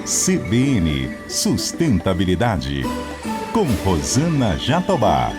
CBN Sustentabilidade, com Rosana Jatobá.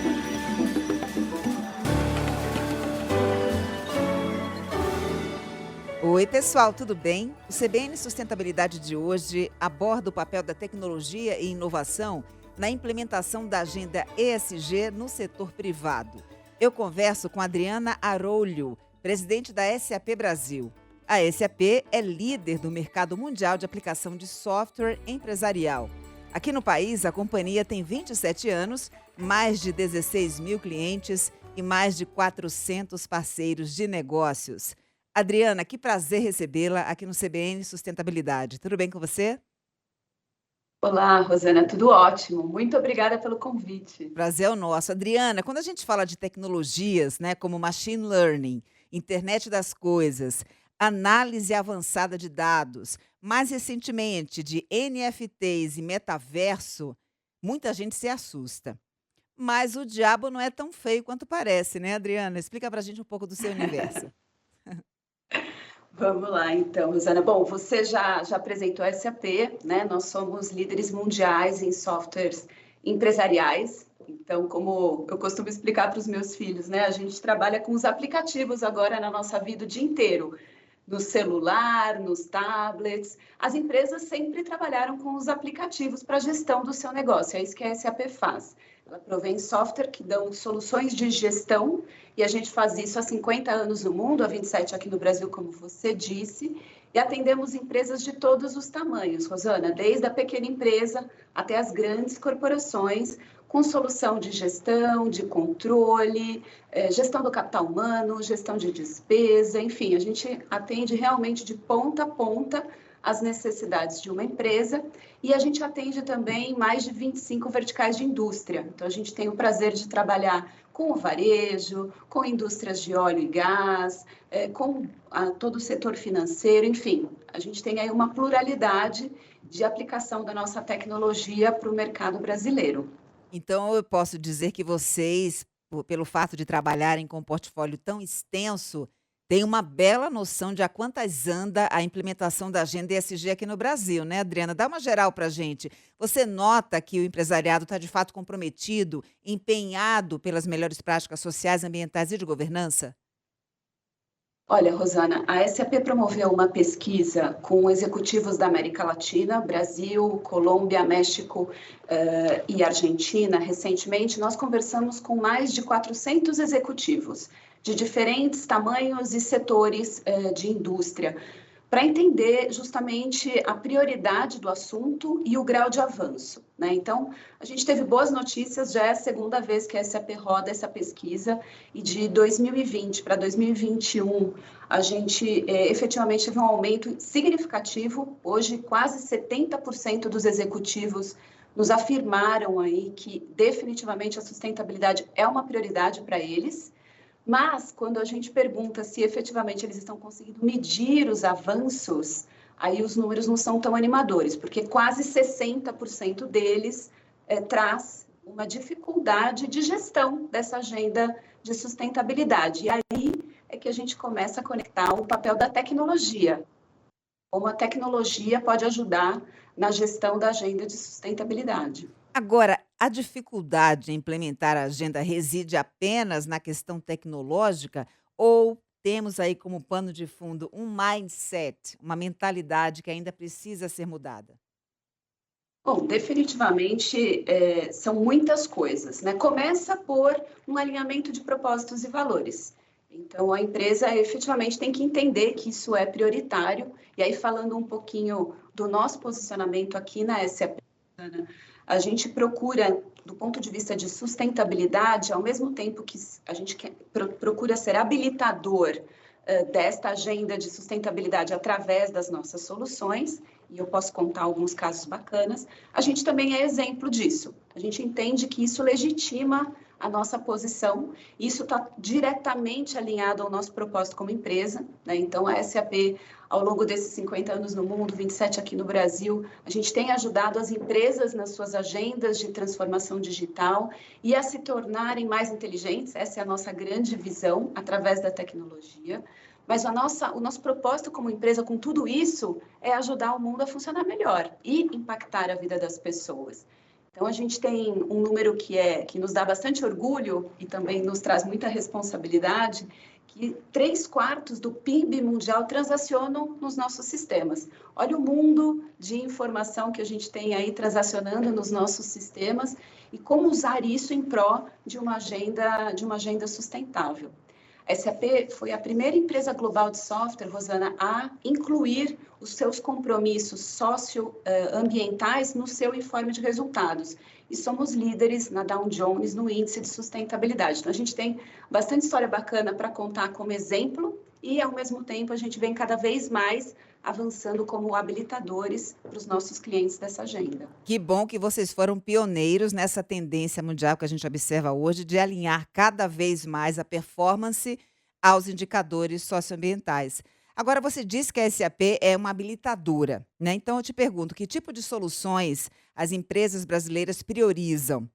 Oi, pessoal, tudo bem? O CBN Sustentabilidade de hoje aborda o papel da tecnologia e inovação na implementação da agenda ESG no setor privado. Eu converso com Adriana Arolho, presidente da SAP Brasil. A SAP é líder do mercado mundial de aplicação de software empresarial. Aqui no país, a companhia tem 27 anos, mais de 16 mil clientes e mais de 400 parceiros de negócios. Adriana, que prazer recebê-la aqui no CBN Sustentabilidade. Tudo bem com você? Olá, Rosana, tudo ótimo. Muito obrigada pelo convite. Prazer é o nosso. Adriana, quando a gente fala de tecnologias, né, como machine learning, internet das coisas, análise avançada de dados, mais recentemente de NFTs e metaverso, muita gente se assusta. Mas o diabo não é tão feio quanto parece, né, Adriana? Explica pra gente um pouco do seu universo. Vamos lá, então, Rosana. Bom, você já apresentou a SAP, né? Nós somos líderes mundiais em softwares empresariais. Então, como eu costumo explicar para os meus filhos, né? A gente trabalha com os aplicativos agora na nossa vida o dia inteiro. No celular, nos tablets. As empresas sempre trabalharam com os aplicativos para a gestão do seu negócio. É isso que a SAP faz. Ela provém software que dão soluções de gestão, e a gente faz isso há 50 anos no mundo, há 27 aqui no Brasil, como você disse, e atendemos empresas de todos os tamanhos, Rosana, desde a pequena empresa até as grandes corporações, com solução de gestão, de controle, gestão do capital humano, gestão de despesa, enfim, a gente atende realmente de ponta a ponta as necessidades de uma empresa, e a gente atende também mais de 25 verticais de indústria. Então, a gente tem o prazer de trabalhar com o varejo, com indústrias de óleo e gás, com todo o setor financeiro, enfim, a gente tem aí uma pluralidade de aplicação da nossa tecnologia para o mercado brasileiro. Então, eu posso dizer que vocês, pelo fato de trabalharem com um portfólio tão extenso, têm uma bela noção de a quantas anda a implementação da agenda ESG aqui no Brasil, né, Adriana? Dá uma geral para a gente. Você nota que o empresariado está de fato comprometido, empenhado pelas melhores práticas sociais, ambientais e de governança? Olha, Rosana, a SAP promoveu uma pesquisa com executivos da América Latina, Brasil, Colômbia, México e Argentina. Recentemente, nós conversamos com mais de 400 executivos de diferentes tamanhos e setores de indústria, para entender justamente a prioridade do assunto e o grau de avanço, né? Então, a gente teve boas notícias, já é a segunda vez que a SAP roda essa pesquisa, e de 2020 para 2021, a gente efetivamente teve um aumento significativo. Hoje, quase 70% dos executivos nos afirmaram aí que definitivamente a sustentabilidade é uma prioridade para eles. Mas, quando a gente pergunta se efetivamente eles estão conseguindo medir os avanços, aí os números não são tão animadores, porque quase 60% deles traz uma dificuldade de gestão dessa agenda de sustentabilidade. E aí é que a gente começa a conectar o papel da tecnologia, como a tecnologia pode ajudar na gestão da agenda de sustentabilidade. Agora, a dificuldade em implementar a agenda reside apenas na questão tecnológica ou temos aí como pano de fundo um mindset, uma mentalidade que ainda precisa ser mudada? Bom, definitivamente são muitas coisas, né? Começa por um alinhamento de propósitos e valores. Então, a empresa efetivamente tem que entender que isso é prioritário. E aí, falando um pouquinho do nosso posicionamento aqui na SAP, a gente procura, do ponto de vista de sustentabilidade, ao mesmo tempo que a gente procura ser habilitador desta agenda de sustentabilidade através das nossas soluções, e eu posso contar alguns casos bacanas, a gente também é exemplo disso. A gente entende que isso legitima a nossa posição, e isso está diretamente alinhado ao nosso propósito como empresa, né? Então, a SAP, ao longo desses 50 anos no mundo, 27 aqui no Brasil, a gente tem ajudado as empresas nas suas agendas de transformação digital e a se tornarem mais inteligentes. Essa é a nossa grande visão, através da tecnologia. Mas o nosso propósito como empresa, com tudo isso, é ajudar o mundo a funcionar melhor e impactar a vida das pessoas. Então, a gente tem um número que nos dá bastante orgulho e também nos traz muita responsabilidade, que 3/4 do PIB mundial transacionam nos nossos sistemas. Olha o mundo de informação que a gente tem aí transacionando nos nossos sistemas e como usar isso em pró de uma agenda sustentável. A SAP foi a primeira empresa global de software, Rosana, a incluir os seus compromissos socioambientais no seu informe de resultados. E somos líderes na Dow Jones no índice de sustentabilidade. Então, a gente tem bastante história bacana para contar como exemplo e, ao mesmo tempo, a gente vem cada vez mais avançando como habilitadores para os nossos clientes dessa agenda. Que bom que vocês foram pioneiros nessa tendência mundial que a gente observa hoje de alinhar cada vez mais a performance aos indicadores socioambientais. Agora, você disse que a SAP é uma habilitadora, né? Então, eu te pergunto, que tipo de soluções as empresas brasileiras priorizam?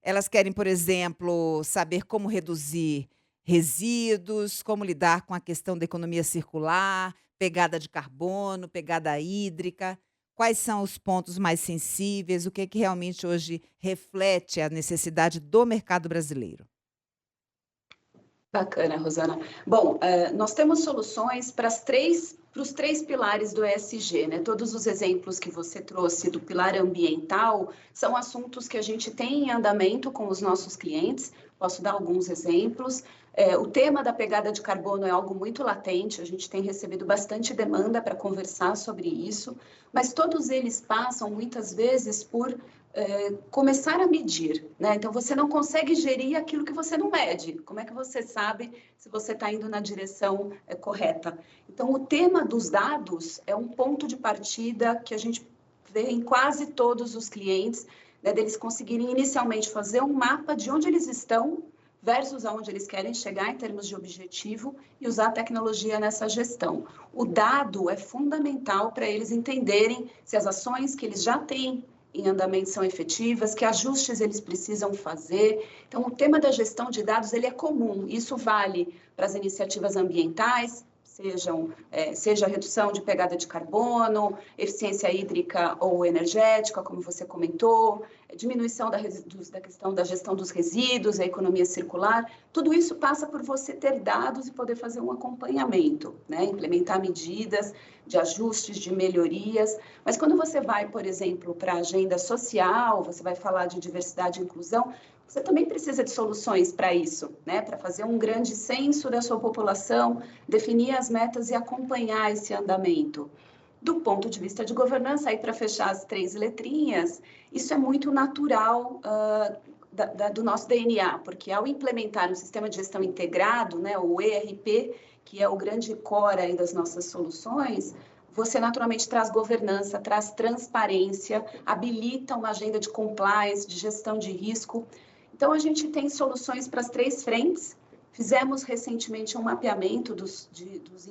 Elas querem, por exemplo, saber como reduzir resíduos, como lidar com a questão da economia circular, pegada de carbono, pegada hídrica. Quais são os pontos mais sensíveis? O que é que realmente hoje reflete a necessidade do mercado brasileiro? Bacana, Rosana. Bom, nós temos soluções para os três pilares do ESG, né? Todos os exemplos que você trouxe do pilar ambiental são assuntos que a gente tem em andamento com os nossos clientes. Posso dar alguns exemplos. O tema da pegada de carbono é algo muito latente, a gente tem recebido bastante demanda para conversar sobre isso, mas todos eles passam muitas vezes por começar a medir, né? Então, você não consegue gerir aquilo que você não mede. Como é que você sabe se você está indo na direção correta? Então, o tema dos dados é um ponto de partida que a gente vê em quase todos os clientes, né, deles conseguirem inicialmente fazer um mapa de onde eles estão versus aonde eles querem chegar em termos de objetivo e usar a tecnologia nessa gestão. O dado é fundamental para eles entenderem se as ações que eles já têm em andamento são efetivas, que ajustes eles precisam fazer. Então, o tema da gestão de dados ele é comum. Isso vale para as iniciativas ambientais, seja a redução de pegada de carbono, eficiência hídrica ou energética, como você comentou, diminuição da questão da gestão dos resíduos, a economia circular. Tudo isso passa por você ter dados e poder fazer um acompanhamento, né? Implementar medidas de ajustes, de melhorias. Mas quando você vai, por exemplo, para a agenda social, você vai falar de diversidade e inclusão, você também precisa de soluções para isso, né? Para fazer um grande censo da sua população, definir as metas e acompanhar esse andamento. Do ponto de vista de governança, aí para fechar as 3 letrinhas, isso é muito natural do nosso DNA, porque ao implementar um sistema de gestão integrado, né, o ERP, que é o grande core aí das nossas soluções, você naturalmente traz governança, traz transparência, habilita uma agenda de compliance, de gestão de risco. Então, a gente tem soluções para as 3 frentes. Fizemos recentemente um mapeamento dos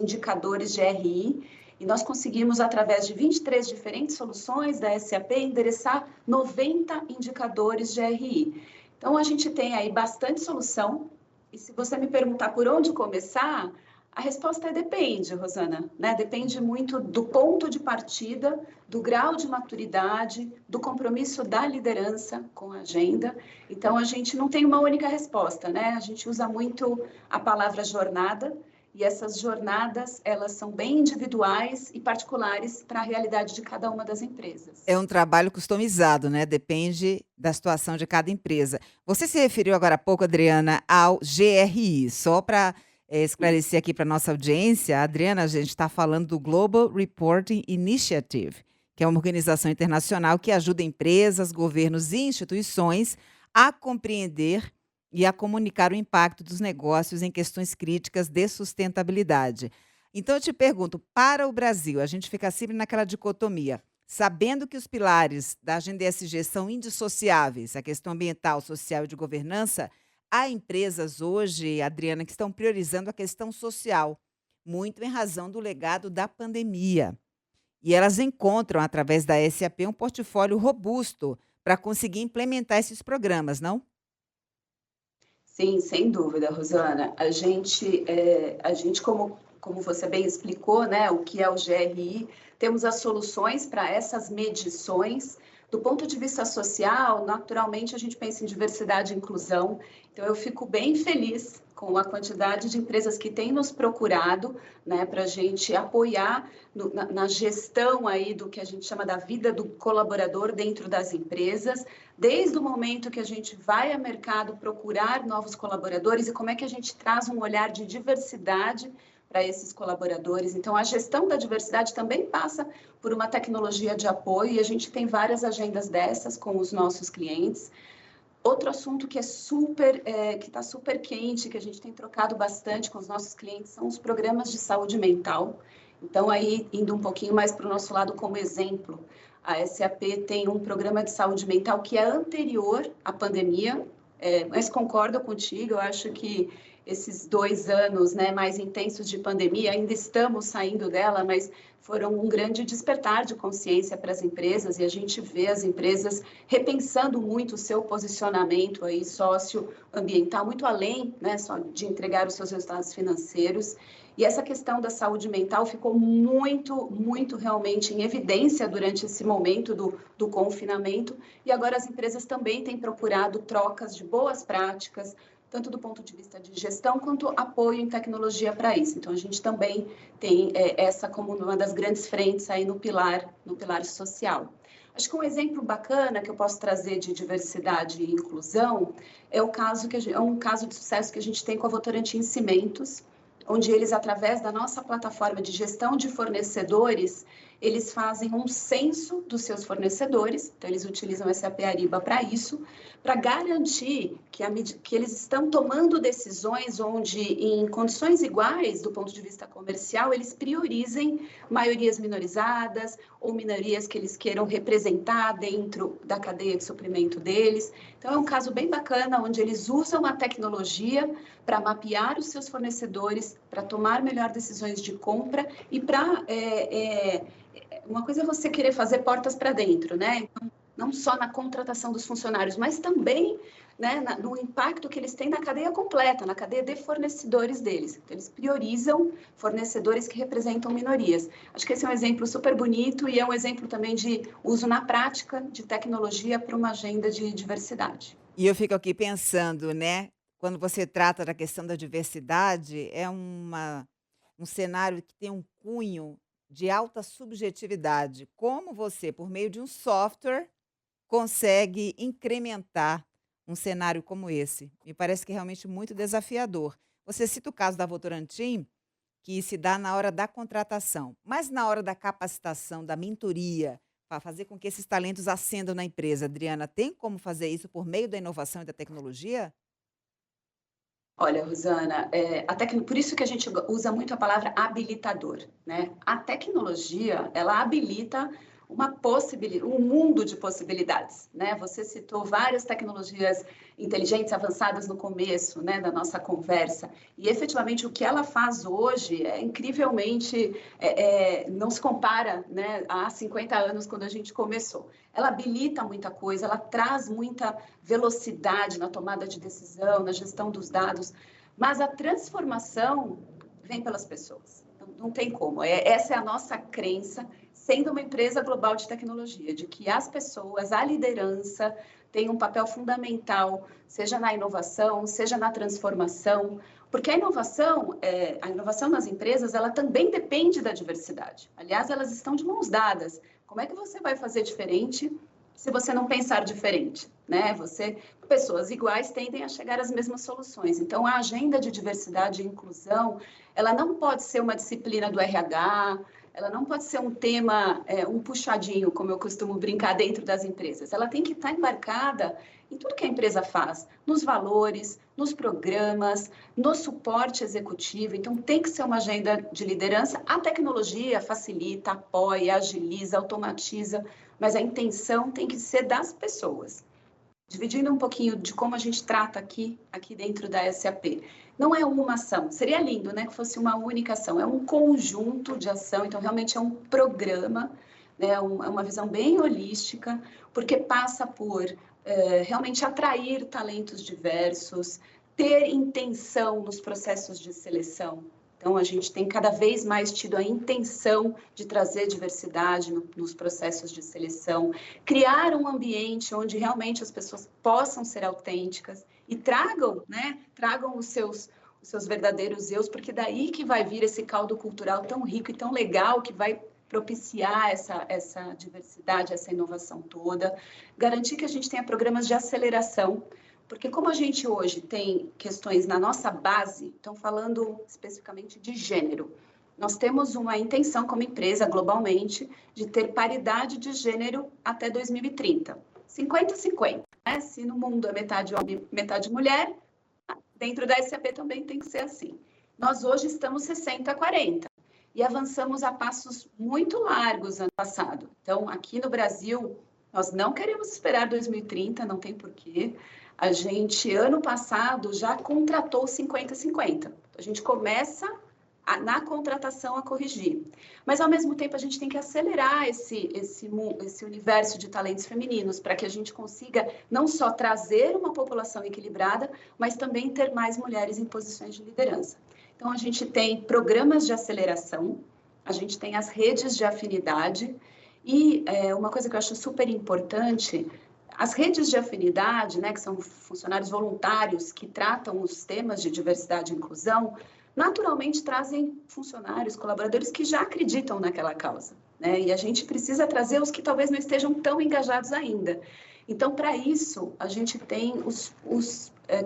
indicadores de RI e nós conseguimos, através de 23 diferentes soluções da SAP, endereçar 90 indicadores de RI. Então, a gente tem aí bastante solução e se você me perguntar por onde começar, a resposta é depende, Rosana, né? Depende muito do ponto de partida, do grau de maturidade, do compromisso da liderança com a agenda. Então, a gente não tem uma única resposta, né? A gente usa muito a palavra jornada, e essas jornadas, elas são bem individuais e particulares para a realidade de cada uma das empresas. É um trabalho customizado, né? Depende da situação de cada empresa. Você se referiu agora há pouco, Adriana, ao GRI. Só para esclarecer aqui para nossa audiência, a Adriana, a gente está falando do Global Reporting Initiative, que é uma organização internacional que ajuda empresas, governos e instituições a compreender e a comunicar o impacto dos negócios em questões críticas de sustentabilidade. Então, eu te pergunto, para o Brasil, a gente fica sempre naquela dicotomia, sabendo que os pilares da agenda ESG são indissociáveis, a questão ambiental, social e de governança, há empresas hoje, Adriana, que estão priorizando a questão social, muito em razão do legado da pandemia. E elas encontram, através da SAP, um portfólio robusto para conseguir implementar esses programas, não? Sim, sem dúvida, Rosana. A gente como como você bem explicou, né, o que é o GRI, temos as soluções para essas medições. Do ponto de vista social, naturalmente, a gente pensa em diversidade e inclusão. Então, eu fico bem feliz com a quantidade de empresas que têm nos procurado, né, para a gente apoiar na gestão aí do que a gente chama da vida do colaborador dentro das empresas, desde o momento que a gente vai ao mercado procurar novos colaboradores e como é que a gente traz um olhar de diversidade para esses colaboradores. Então, a gestão da diversidade também passa por uma tecnologia de apoio e a gente tem várias agendas dessas com os nossos clientes. Outro assunto que que está super quente, que a gente tem trocado bastante com os nossos clientes, são os programas de saúde mental. Então, aí, indo um pouquinho mais para o nosso lado como exemplo, a SAP tem um programa de saúde mental que é anterior à pandemia, mas concordo contigo, eu acho que esses 2 anos, né, mais intensos de pandemia, ainda estamos saindo dela, mas foram um grande despertar de consciência para as empresas e a gente vê as empresas repensando muito o seu posicionamento aí socioambiental, muito além, né, só de entregar os seus resultados financeiros. E essa questão da saúde mental ficou muito realmente em evidência durante esse momento do confinamento e agora as empresas também têm procurado trocas de boas práticas, tanto do ponto de vista de gestão, quanto apoio em tecnologia para isso. Então, a gente também tem essa como uma das grandes frentes aí no pilar social. Acho que um exemplo bacana que eu posso trazer de diversidade e inclusão é um caso de sucesso que a gente tem com a Votorantim Cimentos, onde eles, através da nossa plataforma de gestão de fornecedores, eles fazem um censo dos seus fornecedores, então eles utilizam o SAP Ariba para isso, para garantir que eles estão tomando decisões onde, em condições iguais do ponto de vista comercial, eles priorizem maiorias minorizadas ou minorias que eles queiram representar dentro da cadeia de suprimento deles. Então, é um caso bem bacana, onde eles usam a tecnologia para mapear os seus fornecedores, para tomar melhor decisões de compra e para... uma coisa é você querer fazer portas para dentro, né? Então, não só na contratação dos funcionários, mas também, né, no impacto que eles têm na cadeia completa, na cadeia de fornecedores deles. Então, eles priorizam fornecedores que representam minorias. Acho que esse é um exemplo super bonito e é um exemplo também de uso na prática de tecnologia para uma agenda de diversidade. E eu fico aqui pensando, né, quando você trata da questão da diversidade, é um cenário que tem um cunho de alta subjetividade. Como você, por meio de um software, consegue incrementar um cenário como esse? Me parece que é realmente muito desafiador. Você cita o caso da Votorantim, que se dá na hora da contratação, mas na hora da capacitação, da mentoria, para fazer com que esses talentos ascendam na empresa, Adriana, tem como fazer isso por meio da inovação e da tecnologia? Olha, Rosana, por isso que a gente usa muito a palavra habilitador, né? A tecnologia, ela habilita um mundo de possibilidades, né? Você citou várias tecnologias inteligentes avançadas no começo, né, da nossa conversa, e efetivamente o que ela faz hoje é incrivelmente, não se compara, né, há 50 anos quando a gente começou. Ela habilita muita coisa, ela traz muita velocidade na tomada de decisão, na gestão dos dados, mas a transformação vem pelas pessoas. Não tem como. Essa é a nossa crença, sendo uma empresa global de tecnologia, de que as pessoas, a liderança, têm um papel fundamental, seja na inovação, seja na transformação, porque a inovação nas empresas, ela também depende da diversidade. Aliás, elas estão de mãos dadas. Como é que você vai fazer diferente se você não pensar diferente, né? Pessoas iguais tendem a chegar às mesmas soluções. Então, a agenda de diversidade e inclusão, ela não pode ser uma disciplina do RH, ela não pode ser um tema, um puxadinho, como eu costumo brincar dentro das empresas. Ela tem que estar embarcada em tudo que a empresa faz, nos valores, nos programas, no suporte executivo. Então, tem que ser uma agenda de liderança. A tecnologia facilita, apoia, agiliza, automatiza, mas a intenção tem que ser das pessoas. Dividindo um pouquinho de como a gente trata aqui dentro da SAP. Não é uma ação, seria lindo, né, que fosse uma única ação, é um conjunto de ação, então realmente é um programa, né, é uma visão bem holística, porque passa por realmente atrair talentos diversos, ter intenção nos processos de seleção. Então, a gente tem cada vez mais tido a intenção de trazer diversidade nos processos de seleção, criar um ambiente onde realmente as pessoas possam ser autênticas e tragam os seus verdadeiros eus, porque daí que vai vir esse caldo cultural tão rico e tão legal que vai propiciar essa diversidade, essa inovação toda, garantir que a gente tenha programas de aceleração, porque como a gente hoje tem questões na nossa base, então falando especificamente de gênero, nós temos uma intenção como empresa globalmente de ter paridade de gênero até 2030. 50-50, né? Se no mundo é metade homem, metade mulher, dentro da SAP também tem que ser assim. Nós hoje estamos 60-40 e avançamos a passos muito largos ano passado. Então, aqui no Brasil, nós não queremos esperar 2030, não tem porquê. A gente, ano passado, já contratou 50-50. A gente começa na contratação a corrigir. Mas, ao mesmo tempo, a gente tem que acelerar esse universo de talentos femininos para que a gente consiga não só trazer uma população equilibrada, mas também ter mais mulheres em posições de liderança. Então, a gente tem programas de aceleração, a gente tem as redes de afinidade e uma coisa que eu acho super importante, as redes de afinidade, né, que são funcionários voluntários que tratam os temas de diversidade e inclusão, naturalmente trazem funcionários, colaboradores que já acreditam naquela causa, né? E a gente precisa trazer os que talvez não estejam tão engajados ainda. Então, para isso, a gente tem os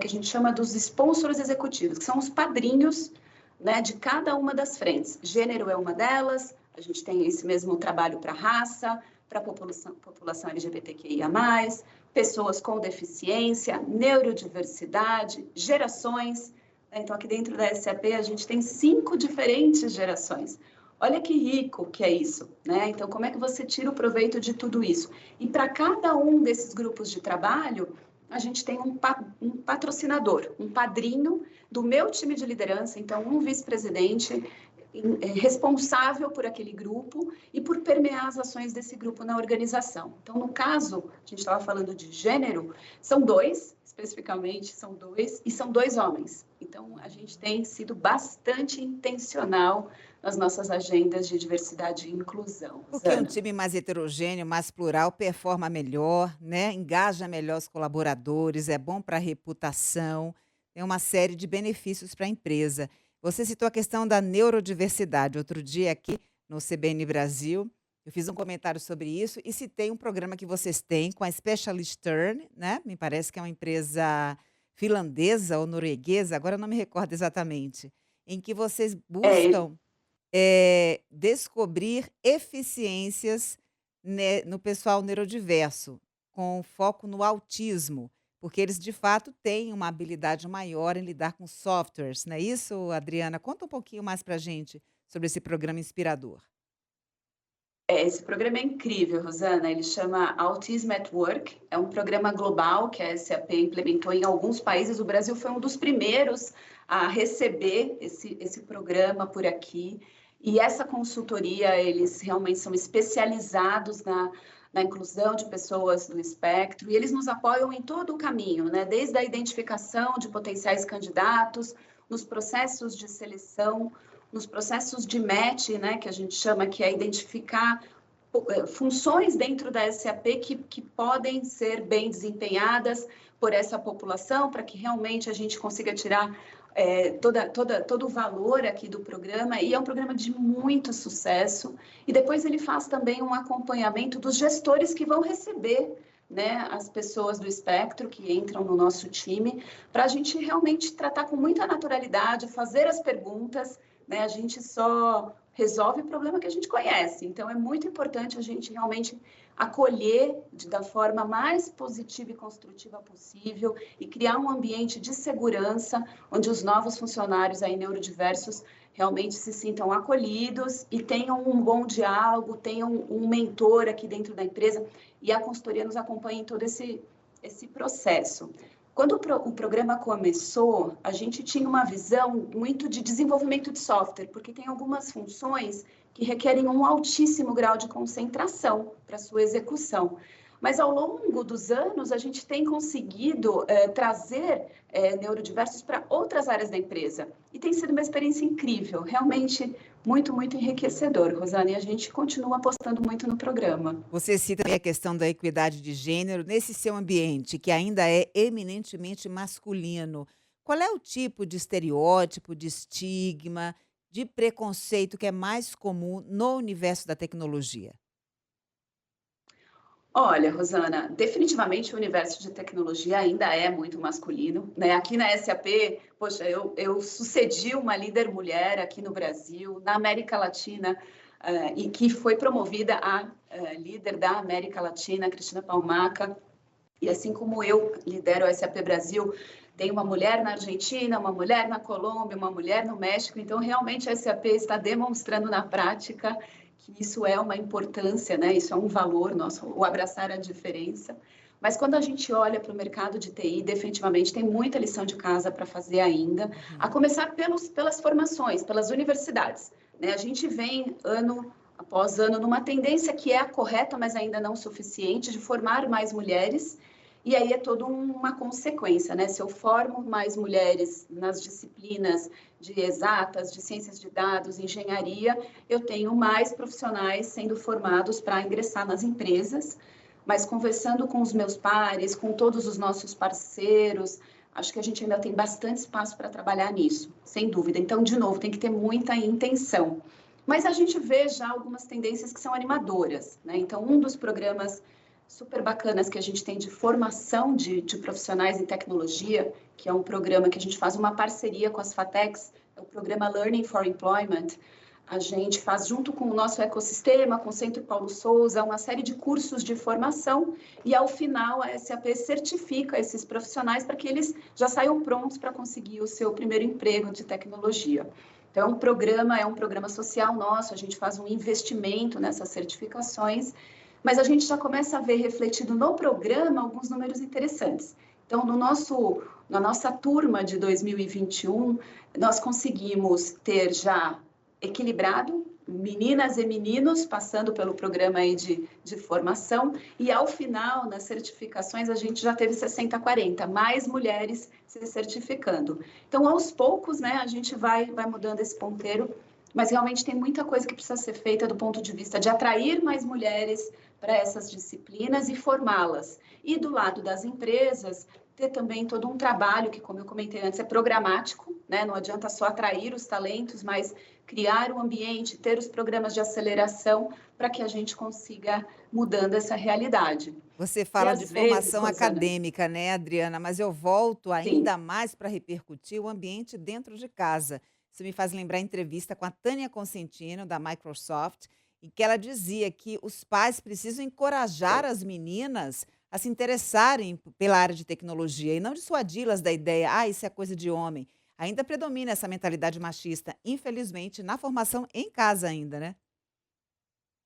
que a gente chama dos sponsors executivos, que são os padrinhos, né, de cada uma das frentes. Gênero é uma delas, a gente tem esse mesmo trabalho para raça, para a população LGBTQIA+, pessoas com deficiência, neurodiversidade, gerações. Então, aqui dentro da SAP, a gente tem 5 diferentes gerações. Olha que rico que é isso, né? Então, como é que você tira o proveito de tudo isso? E para cada um desses grupos de trabalho, a gente tem um patrocinador, um padrinho do meu time de liderança, então um vice-presidente responsável por aquele grupo e por permear as ações desse grupo na organização. Então, no caso, a gente estava falando de gênero, são 2, especificamente são 2, e são 2 homens. Então, a gente tem sido bastante intencional nas nossas agendas de diversidade e inclusão. Porque um time mais heterogêneo, mais plural, performa melhor, né? Engaja melhor os colaboradores, é bom para a reputação, tem uma série de benefícios para a empresa. Você citou a questão da neurodiversidade. Outro dia aqui no CBN Brasil, eu fiz um comentário sobre isso e citei um programa que vocês têm com a Specialist Turn, né? Me parece que é uma empresa finlandesa ou norueguesa, agora eu não me recordo exatamente, em que vocês buscam descobrir eficiências no pessoal neurodiverso, com foco no autismo, porque eles de fato têm uma habilidade maior em lidar com softwares, não é isso, Adriana? Conta um pouquinho mais para a gente sobre esse programa inspirador. Esse programa é incrível, Rosana, ele chama Autism at Work, é um programa global que a SAP implementou em alguns países, o Brasil foi um dos primeiros a receber esse programa por aqui, e essa consultoria, eles realmente são especializados na inclusão de pessoas do espectro, e eles nos apoiam em todo o caminho, né? Desde a identificação de potenciais candidatos, nos processos de seleção, nos processos de match, né, que a gente chama, que é identificar funções dentro da SAP que podem ser bem desempenhadas por essa população, para que realmente a gente consiga tirar todo o valor aqui do programa, e é um programa de muito sucesso, e depois ele faz também um acompanhamento dos gestores que vão receber, né, as pessoas do espectro que entram no nosso time, para a gente realmente tratar com muita naturalidade, fazer as perguntas, né, a gente só resolve o problema que a gente conhece, então é muito importante a gente realmente acolher da forma mais positiva e construtiva possível e criar um ambiente de segurança onde os novos funcionários aí neurodiversos realmente se sintam acolhidos e tenham um bom diálogo, tenham um mentor aqui dentro da empresa, e a consultoria nos acompanha em todo esse processo. Quando o programa começou, a gente tinha uma visão muito de desenvolvimento de software, porque tem algumas funções que requerem um altíssimo grau de concentração para sua execução. Mas ao longo dos anos, a gente tem conseguido trazer neurodiversos para outras áreas da empresa. E tem sido uma experiência incrível, realmente muito, muito enriquecedor, Rosana, e a gente continua apostando muito no programa. Você cita também a questão da equidade de gênero nesse seu ambiente, que ainda é eminentemente masculino. Qual é o tipo de estereótipo, de estigma, de preconceito que é mais comum no universo da tecnologia? Olha, Rosana, definitivamente o universo de tecnologia ainda é muito masculino, né? Aqui na SAP, poxa, eu sucedi uma líder mulher aqui no Brasil, na América Latina, e que foi promovida a líder da América Latina, Cristina Palmaca. E assim como eu lidero o SAP Brasil, tem uma mulher na Argentina, uma mulher na Colômbia, uma mulher no México. Então, realmente, a SAP está demonstrando na prática que isso é uma importância, né? Isso é um valor nosso, o abraçar a diferença. Mas quando a gente olha para o mercado de TI, definitivamente tem muita lição de casa para fazer ainda, a Uhum. começar pelas formações, pelas universidades, né? A gente vem ano após ano numa tendência que é a correta, mas ainda não suficiente, de formar mais mulheres. E aí é toda uma consequência, né? Se eu formo mais mulheres nas disciplinas de exatas, de ciências de dados, engenharia, eu tenho mais profissionais sendo formados para ingressar nas empresas, mas conversando com os meus pares, com todos os nossos parceiros, acho que a gente ainda tem bastante espaço para trabalhar nisso, sem dúvida. Então, de novo, tem que ter muita intenção. Mas a gente vê já algumas tendências que são animadoras, né? Então, um dos programas super bacanas que a gente tem de formação de profissionais em tecnologia, que é um programa que a gente faz uma parceria com as FATECs, é o programa Learning for Employment. A gente faz junto com o nosso ecossistema, com o Centro Paulo Souza, uma série de cursos de formação e, ao final, a SAP certifica esses profissionais para que eles já saiam prontos para conseguir o seu primeiro emprego de tecnologia. Então, é um programa social nosso, a gente faz um investimento nessas certificações, mas a gente já começa a ver refletido no programa alguns números interessantes. Então, na nossa turma de 2021, nós conseguimos ter já equilibrado meninas e meninos passando pelo programa aí de formação, e ao final, nas certificações, a gente já teve 60-40, mais mulheres se certificando. Então, aos poucos, né, a gente vai mudando esse ponteiro, mas realmente tem muita coisa que precisa ser feita do ponto de vista de atrair mais mulheres para essas disciplinas e formá-las. E do lado das empresas, ter também todo um trabalho que, como eu comentei antes, é programático, né? Não adianta só atrair os talentos, mas criar o ambiente, ter os programas de aceleração para que a gente consiga mudando essa realidade. Você E fala de às vezes, formação Rosana, acadêmica, né, Adriana? Mas eu volto sim, ainda mais para repercutir o ambiente dentro de casa. Isso me faz lembrar a entrevista com a Tânia Consentino, da Microsoft, em que ela dizia que os pais precisam encorajar as meninas a se interessarem pela área de tecnologia e não dissuadi-las da ideia, isso é coisa de homem. Ainda predomina essa mentalidade machista, infelizmente, na formação em casa ainda, né?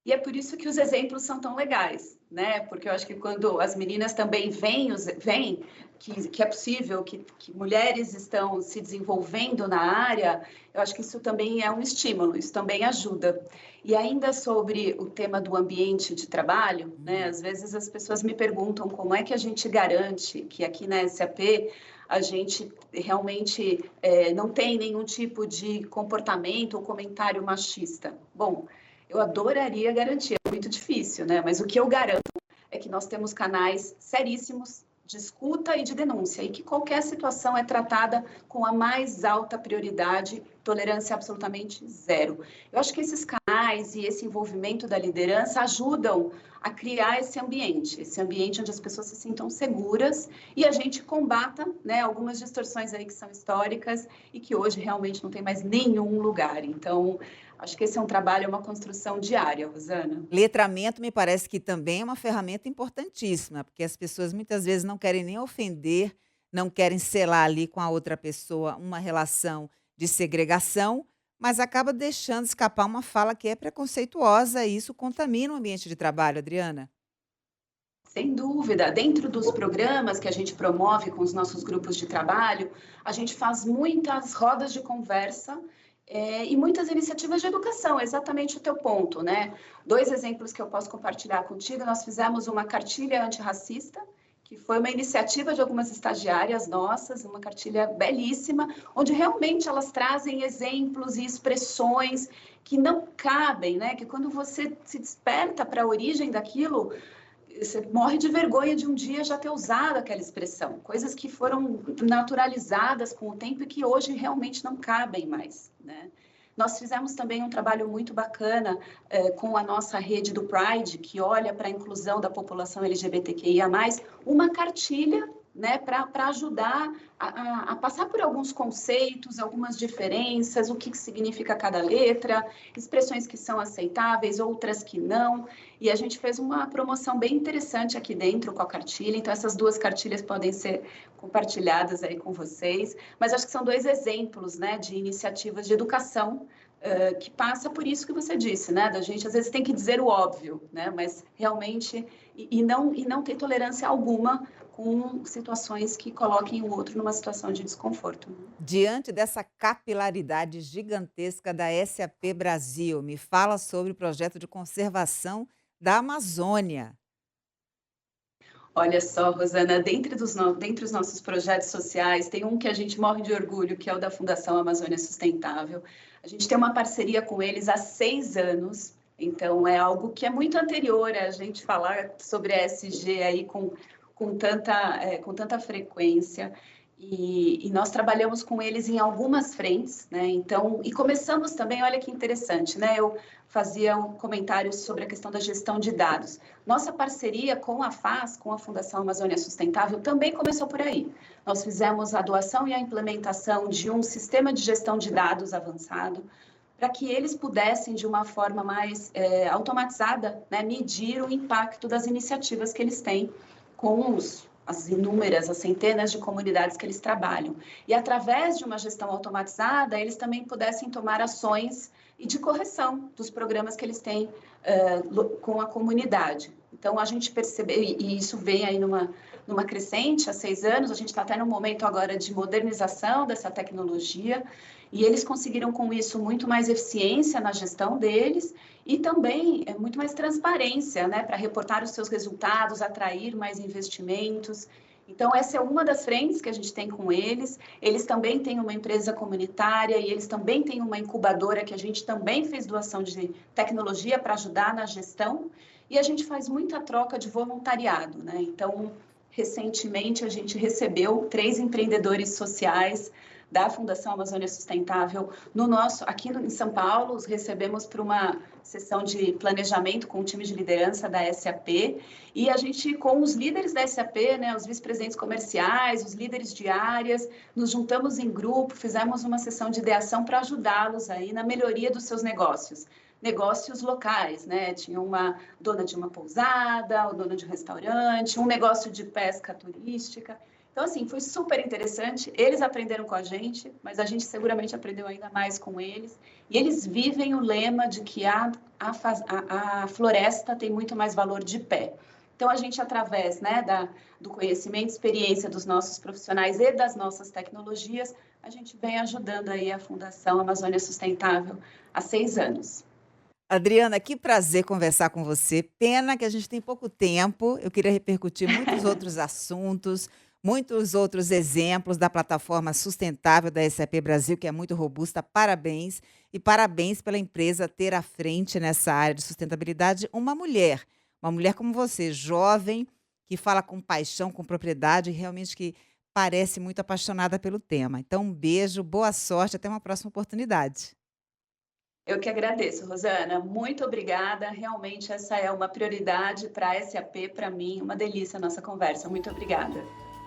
e é por isso que os exemplos são tão legais, né? Porque eu acho que quando as meninas também veem que é possível, que mulheres estão se desenvolvendo na área, eu acho que isso também é um estímulo, isso também ajuda. E ainda sobre o tema do ambiente de trabalho, né? Às vezes as pessoas me perguntam como é que a gente garante que aqui na SAP a gente realmente não tem nenhum tipo de comportamento ou comentário machista. Bom, eu adoraria garantir, é muito difícil, né? Mas o que eu garanto é que nós temos canais seríssimos de escuta e de denúncia, e que qualquer situação é tratada com a mais alta prioridade, tolerância absolutamente zero. Eu acho que esses canais e esse envolvimento da liderança ajudam a criar esse ambiente onde as pessoas se sintam seguras e a gente combata, né, algumas distorções aí que são históricas e que hoje realmente não tem mais nenhum lugar. Então, acho que esse é um trabalho, é uma construção diária, Rosana. Letramento me parece que também é uma ferramenta importantíssima, porque as pessoas muitas vezes não querem nem ofender, não querem selar ali com a outra pessoa uma relação de segregação, mas acaba deixando escapar uma fala que é preconceituosa e isso contamina o ambiente de trabalho, Adriana. Sem dúvida, dentro dos programas que a gente promove com os nossos grupos de trabalho, a gente faz muitas rodas de conversa E muitas iniciativas de educação, exatamente o teu ponto, né? 2 exemplos que eu posso compartilhar contigo, nós fizemos uma cartilha antirracista, que foi uma iniciativa de algumas estagiárias nossas, uma cartilha belíssima, onde realmente elas trazem exemplos e expressões que não cabem, né? Que quando você se desperta para a origem daquilo, você morre de vergonha de um dia já ter usado aquela expressão, coisas que foram naturalizadas com o tempo e que hoje realmente não cabem mais, né? Nós fizemos também um trabalho muito bacana com a nossa rede do Pride, que olha para a inclusão da população LGBTQIA+, uma cartilha, né, para ajudar a passar por alguns conceitos, algumas diferenças, o que significa cada letra, expressões que são aceitáveis, outras que não. E a gente fez uma promoção bem interessante aqui dentro com a cartilha, então essas 2 cartilhas podem ser compartilhadas aí com vocês, mas acho que são 2 exemplos, né, de iniciativas de educação que passa por isso que você disse, né, da gente às vezes tem que dizer o óbvio, né, mas realmente, e não ter tolerância alguma com situações que coloquem o outro numa situação de desconforto. Diante dessa capilaridade gigantesca da SAP Brasil, me fala sobre o projeto de conservação da Amazônia. Olha só, Rosana, dentre os nossos projetos sociais, tem um que a gente morre de orgulho, que é o da Fundação Amazônia Sustentável. A gente tem uma parceria com eles há 6 anos, então é algo que é muito anterior a gente falar sobre a ESG aí com tanta frequência. E nós trabalhamos com eles em algumas frentes, né? Então, e começamos também, olha que interessante, né? Eu fazia um comentário sobre a questão da gestão de dados. Nossa parceria com a FAS, com a Fundação Amazônia Sustentável, também começou por aí. Nós fizemos a doação e a implementação de um sistema de gestão de dados avançado, para que eles pudessem, de uma forma mais automatizada, né, medir o impacto das iniciativas que eles têm com as centenas de comunidades que eles trabalham. E através de uma gestão automatizada, eles também pudessem tomar ações e de correção dos programas que eles têm com a comunidade. Então, a gente percebeu, e isso vem aí numa crescente há 6 anos, a gente está até no momento agora de modernização dessa tecnologia, e eles conseguiram com isso muito mais eficiência na gestão deles e também muito mais transparência, né, para reportar os seus resultados, atrair mais investimentos. Então, essa é uma das frentes que a gente tem com eles. Eles também têm uma empresa comunitária e eles também têm uma incubadora que a gente também fez doação de tecnologia para ajudar na gestão. E a gente faz muita troca de voluntariado, né? Então, recentemente, a gente recebeu 3 empreendedores sociais da Fundação Amazônia Sustentável aqui em São Paulo, os recebemos para uma sessão de planejamento com o time de liderança da SAP, e a gente, com os líderes da SAP, né, os vice-presidentes comerciais, os líderes de áreas, nos juntamos em grupo, fizemos uma sessão de ideação para ajudá-los aí na melhoria dos seus negócios locais, né? Tinha uma dona de uma pousada, o dono de um restaurante, um negócio de pesca turística. Então, assim, foi super interessante. Eles aprenderam com a gente, mas a gente seguramente aprendeu ainda mais com eles. E eles vivem o lema de que a floresta tem muito mais valor de pé. Então, a gente, através, né, do conhecimento e experiência dos nossos profissionais e das nossas tecnologias, a gente vem ajudando aí a Fundação Amazônia Sustentável há 6 anos. Adriana, que prazer conversar com você. Pena que a gente tem pouco tempo. Eu queria repercutir muitos outros assuntos, muitos outros exemplos da plataforma sustentável da SAP Brasil, que é muito robusta. Parabéns. E parabéns pela empresa ter à frente nessa área de sustentabilidade uma mulher como você, jovem, que fala com paixão, com propriedade, e realmente que parece muito apaixonada pelo tema. Então, um beijo, boa sorte, até uma próxima oportunidade. Eu que agradeço, Rosana. Muito obrigada. Realmente essa é uma prioridade para a SAP, para mim. Uma delícia a nossa conversa. Muito obrigada.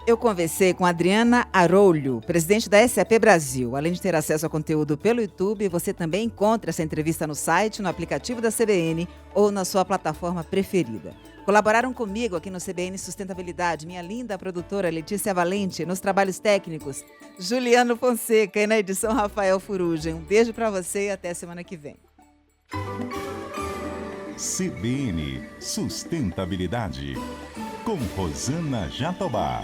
Eu conversei com Adriana Arolho, presidente da SAP Brasil. Além de ter acesso ao conteúdo pelo YouTube, você também encontra essa entrevista no site, no aplicativo da CBN ou na sua plataforma preferida. Colaboraram comigo aqui no CBN Sustentabilidade, minha linda produtora Letícia Valente, nos trabalhos técnicos, Juliano Fonseca e na edição Rafael Furugem. Um beijo para você e até semana que vem. CBN Sustentabilidade, com Rosana Jatobá.